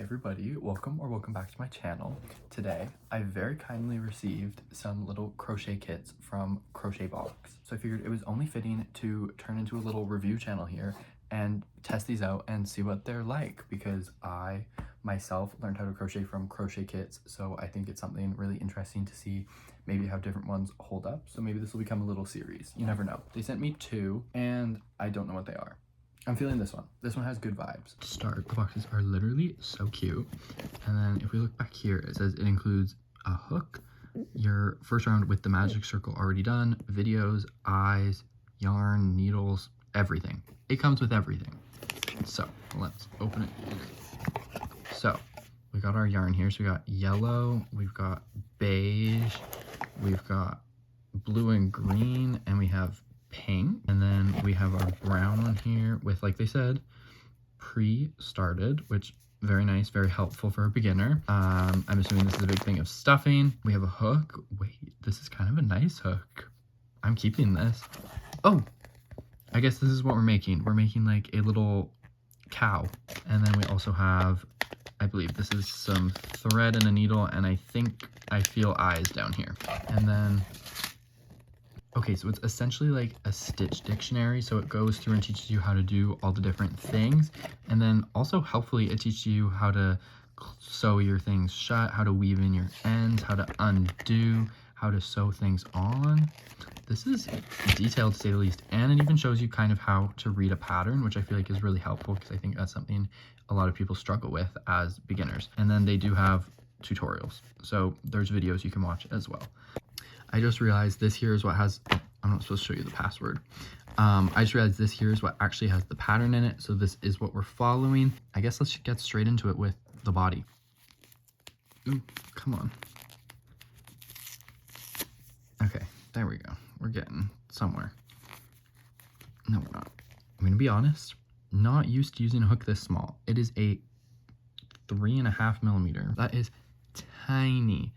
everybody, welcome back to my channel. Today I very kindly received some little crochet kits from Crochet Box, so I figured it was only fitting to turn into a little review channel here and test these out and see what they're like, because I myself learned how to crochet from crochet kits, so I think it's something really interesting to see maybe how different ones hold up. So maybe this will become a little series, you never know. They sent me two and I don't know what they are. I'm feeling this one. This one has good vibes. To start, the boxes are literally so cute. And then if we look back here, it says it includes a hook, your first round with the magic circle already done, videos, eyes, yarn, needles, everything. It comes with everything. So let's open it. So we got our yarn here. So we got yellow, we've got beige, we've got blue and green, and we have pink, and then we have our brown one here with, like they said, pre-started, which very nice, very helpful for a beginner. I'm assuming this is a big thing of stuffing. We have a hook. Wait, this is kind of a nice hook. I'm keeping this. Oh, I guess this is what we're making. We're making like a little cow. And then we also have, I believe this is some thread and a needle, and I think I feel eyes down here. And then okay, so it's essentially like a stitch dictionary, so it goes through and teaches you how to do all the different things, and then also helpfully it teaches you how to sew your things shut, how to weave in your ends, how to undo, how to sew things on. This is detailed to say the least, and it even shows you kind of how to read a pattern, which I feel like is really helpful because I think that's something a lot of people struggle with as beginners. And then they do have tutorials, so there's videos you can watch as well. I just realized this here is what has, oh, I'm not supposed to show you the password. I just realized this here is what actually has the pattern in it. So this is what we're following. I guess let's get straight into it with the body. Ooh, come on. Okay, there we go. We're getting somewhere. No, we're not. I'm gonna be honest, not used to using a hook this small. It is a 3.5 millimeter. That is tiny.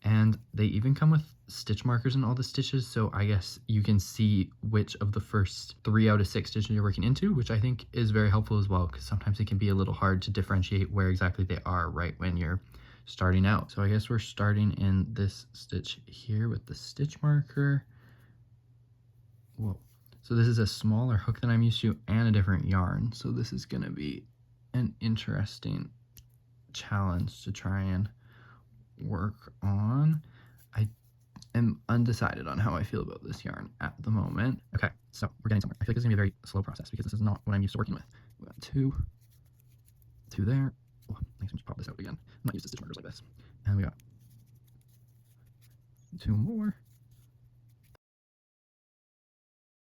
And they even come with stitch markers in all the stitches, so I guess you can see which of the first 3 out of 6 stitches you're working into, which I think is very helpful as well, because sometimes it can be a little hard to differentiate where exactly they are right when you're starting out. So I guess we're starting in this stitch here with the stitch marker. Whoa. So this is a smaller hook than I'm used to and a different yarn, so this is going to be an interesting challenge to try and work on. I am undecided on how I feel about this yarn at the moment. Okay, so we're getting somewhere. I feel like this is gonna be a very slow process because this is not what I'm used to working with. We got two there. Oh, I can just pop this out again. I'm not used to stitch markers like this. And we got 2 more.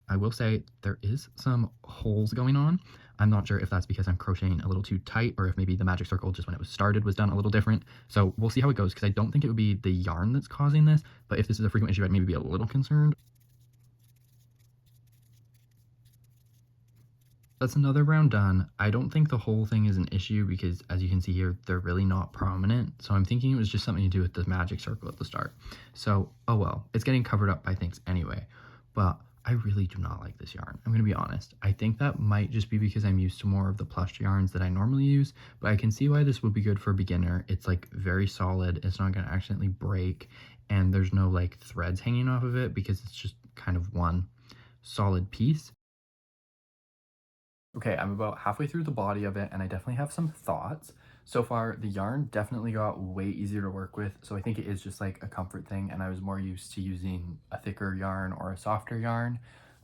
I will say there is some holes going on. I'm not sure if that's because I'm crocheting a little too tight, or if maybe the magic circle just when it was started was done a little different. So we'll see how it goes, because I don't think it would be the yarn that's causing this, but if this is a frequent issue, I'd maybe be a little concerned. That's another round done. I don't think the whole thing is an issue because, as you can see here, they're really not prominent. So I'm thinking it was just something to do with the magic circle at the start. So, oh well, it's getting covered up by things anyway. But I really do not like this yarn. I'm going to be honest. I think that might just be because I'm used to more of the plush yarns that I normally use, but I can see why this would be good for a beginner. It's like very solid. It's not going to accidentally break, and there's no like threads hanging off of it because it's just kind of one solid piece. Okay, I'm about halfway through the body of it, and I definitely have some thoughts. So far, the yarn definitely got way easier to work with, so I think it is just like a comfort thing, and I was more used to using a thicker yarn or a softer yarn.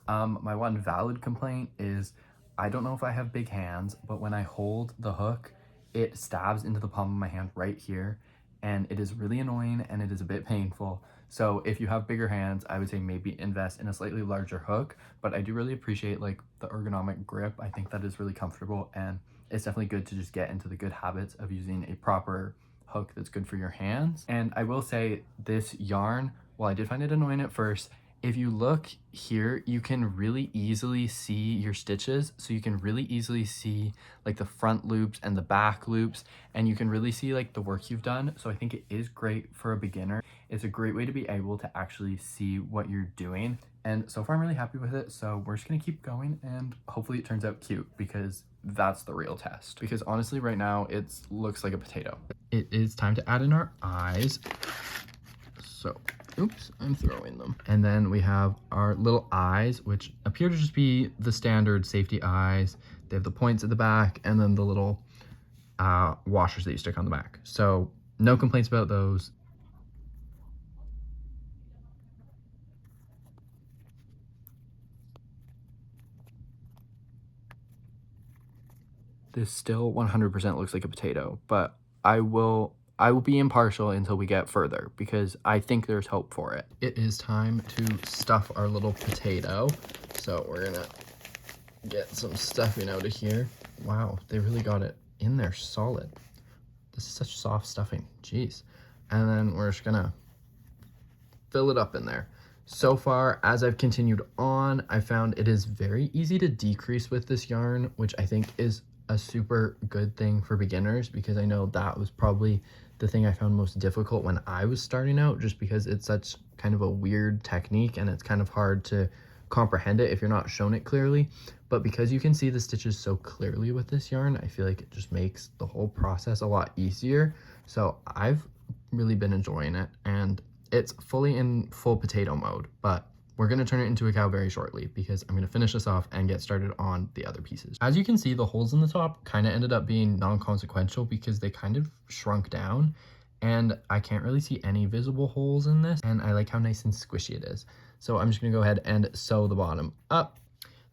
My one valid complaint is I don't know if I have big hands, but when I hold the hook, it stabs into the palm of my hand right here, and it is really annoying and it is a bit painful. So if you have bigger hands, I would say maybe invest in a slightly larger hook, but I do really appreciate like the ergonomic grip. I think that is really comfortable, and it's definitely good to just get into the good habits of using a proper hook that's good for your hands. And I will say this yarn, while I did find it annoying at first, If you look here, you can really easily see your stitches. So you can really easily see like the front loops and the back loops, and you can really see like the work you've done. So I think it is great for a beginner. It's a great way to be able to actually see what you're doing. And so far I'm really happy with it. So we're just gonna keep going and hopefully it turns out cute, because that's the real test. Because honestly, right now it looks like a potato. It is time to add in our eyes. So, oops, I'm throwing them. And then we have our little eyes, which appear to just be the standard safety eyes. They have the points at the back and then the little washers that you stick on the back. So no complaints about those. This still 100% looks like a potato, but I will be impartial until we get further, because I think there's hope for it. It is time to stuff our little potato. So we're gonna get some stuffing out of here. Wow, they really got it in there solid. This is such soft stuffing, jeez. And then we're just gonna fill it up in there. So far, as I've continued on, I found it is very easy to decrease with this yarn, which I think is a super good thing for beginners, because I know that was probably the thing I found most difficult when I was starting out, just because it's such kind of a weird technique and it's kind of hard to comprehend it if you're not shown it clearly. But because you can see the stitches so clearly with this yarn, I feel like it just makes the whole process a lot easier. So I've really been enjoying it, and it's fully in full potato mode, but we're gonna turn it into a cow very shortly, because I'm gonna finish this off and get started on the other pieces. As you can see, the holes in the top kind of ended up being non-consequential because they kind of shrunk down, and I can't really see any visible holes in this, and I like how nice and squishy it is. So I'm just gonna go ahead and sew the bottom up.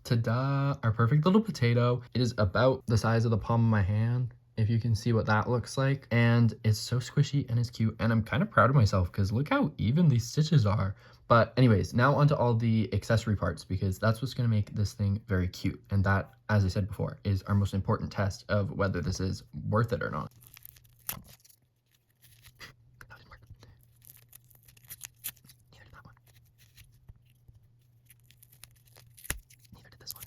Ta-da! Our perfect little potato. It is about the size of the palm of my hand, if you can see what that looks like. And it's so squishy and it's cute, and I'm kind of proud of myself because look how even these stitches are. But anyways, now onto all the accessory parts, because that's what's going to make this thing very cute. And that, as I said before, is our most important test of whether this is worth it or not. That didn't work. Neither did that one. Neither did this one.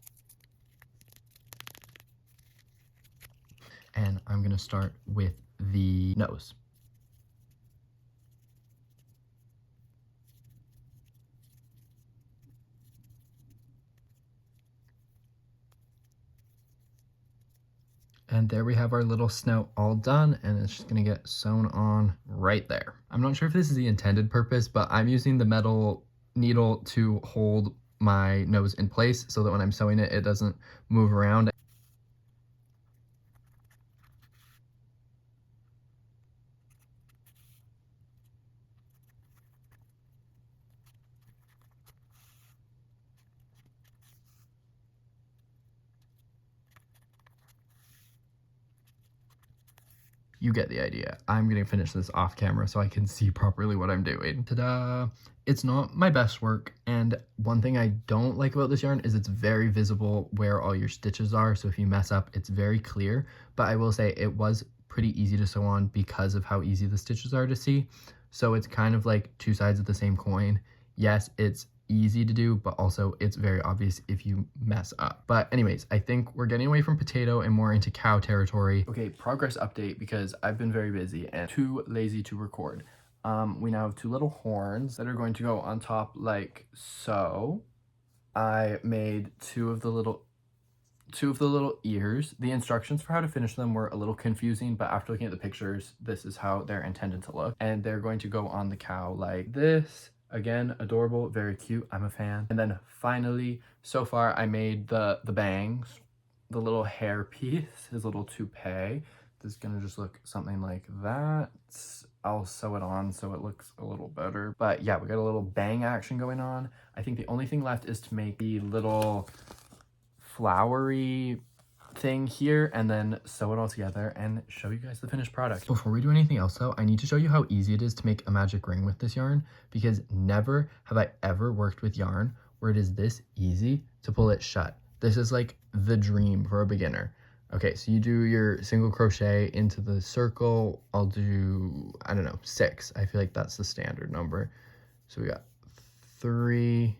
And I'm going to start with the nose. And there we have our little snout all done, and it's just gonna get sewn on right there. I'm not sure if this is the intended purpose, but I'm using the metal needle to hold my nose in place so that when I'm sewing it, it doesn't move around. You get the idea. I'm gonna finish this off camera so I can see properly what I'm doing. Ta-da! It's not my best work, and one thing I don't like about this yarn is it's very visible where all your stitches are, so if you mess up, it's very clear. But I will say it was pretty easy to sew on because of how easy the stitches are to see. So it's kind of like two sides of the same coin. Yes, it's easy to do, but also it's very obvious if you mess up. But anyways, I think we're getting away from potato and more into cow territory. Okay, progress update, because I've been very busy and too lazy to record. We now have two little horns that are going to go on top like so. I made two of the little ears. The instructions for how to finish them were a little confusing, but after looking at the pictures, this is how they're intended to look. And they're going to go on the cow like this. Again, adorable, very cute, I'm a fan. And then finally, so far I made the bangs, the little hair piece, his little toupee. This is gonna just look something like that. I'll sew it on so it looks a little better. But yeah, we got a little bang action going on. I think the only thing left is to make the little flowery thing here and then sew it all together and show you guys the finished product. Before we do anything else though, I need to show you how easy it is to make a magic ring with this yarn, because never have I ever worked with yarn where it is this easy to pull it shut. This is like the dream for a beginner. Okay, so you do your single crochet into the circle. I'll do, I don't know, 6. I feel like that's the standard number. So we got 3,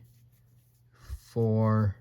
4,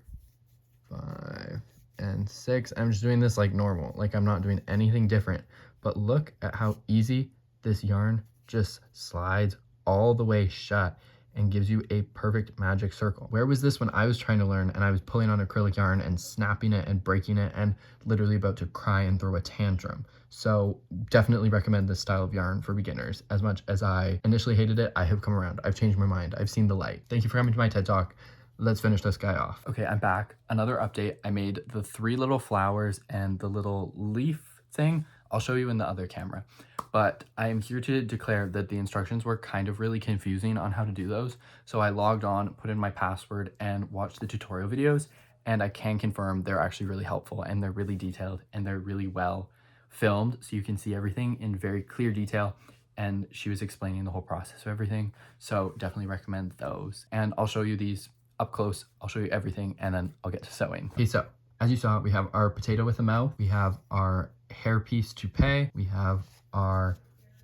5, and 6. I'm just doing this like normal, like I'm not doing anything different. But look at how easy this yarn just slides all the way shut and gives you a perfect magic circle. Where was this when I was trying to learn and I was pulling on acrylic yarn and snapping it and breaking it and literally about to cry and throw a tantrum? So definitely recommend this style of yarn for beginners. As much as I initially hated it, I have come around. I've changed my mind. I've seen the light. Thank you for coming to my TED Talk. Let's finish this guy off. Okay, I'm back. Another update. I made the 3 little flowers and the little leaf thing. I'll show you in the other camera. But I am here to declare that the instructions were kind of really confusing on how to do those. So I logged on, put in my password, and watched the tutorial videos. And I can confirm they're actually really helpful and they're really detailed and they're really well filmed. So you can see everything in very clear detail. And she was explaining the whole process of everything. So definitely recommend those. And I'll show you these up close. I'll show you everything and then I'll get to sewing. Okay, so as you saw, we have our potato with a mouth. We have our hairpiece toupee. We have our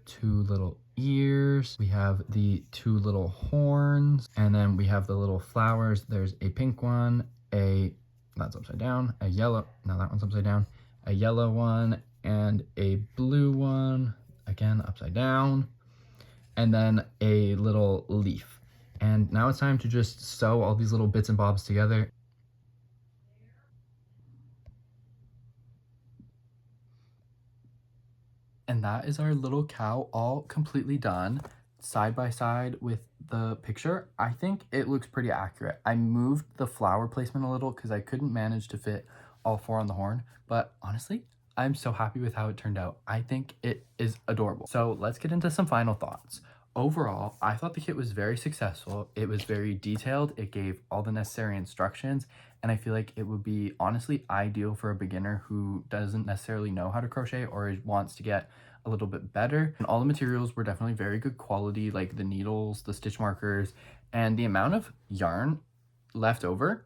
2 little ears. We have the 2 little horns. And then we have the little flowers. There's a pink one, that's upside down, a yellow, no, that one's upside down, a yellow one, and a blue one, again, upside down, and then a little leaf. And now it's time to just sew all these little bits and bobs together. And that is our little cow all completely done, side by side with the picture. I think it looks pretty accurate. I moved the flower placement a little because I couldn't manage to fit all 4 on the horn, but honestly, I'm so happy with how it turned out. I think it is adorable. So let's get into some final thoughts. Overall, I thought the kit was very successful. It was very detailed. It gave all the necessary instructions, and I feel like it would be honestly ideal for a beginner who doesn't necessarily know how to crochet or wants to get a little bit better. And all the materials were definitely very good quality, like the needles, the stitch markers, and the amount of yarn left over.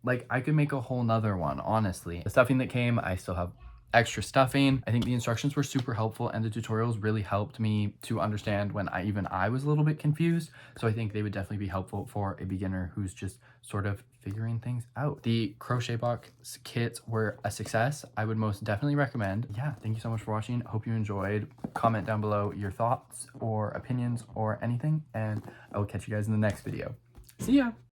Like, I could make a whole nother one, honestly. The stuffing that came, I still have extra stuffing. I think the instructions were super helpful and the tutorials really helped me to understand when I was a little bit confused. So I think they would definitely be helpful for a beginner who's just sort of figuring things out. The crochet box kits were a success. I would most definitely recommend. Yeah, thank you so much for watching. Hope you enjoyed. Comment down below your thoughts or opinions or anything, and I will catch you guys in the next video. See ya!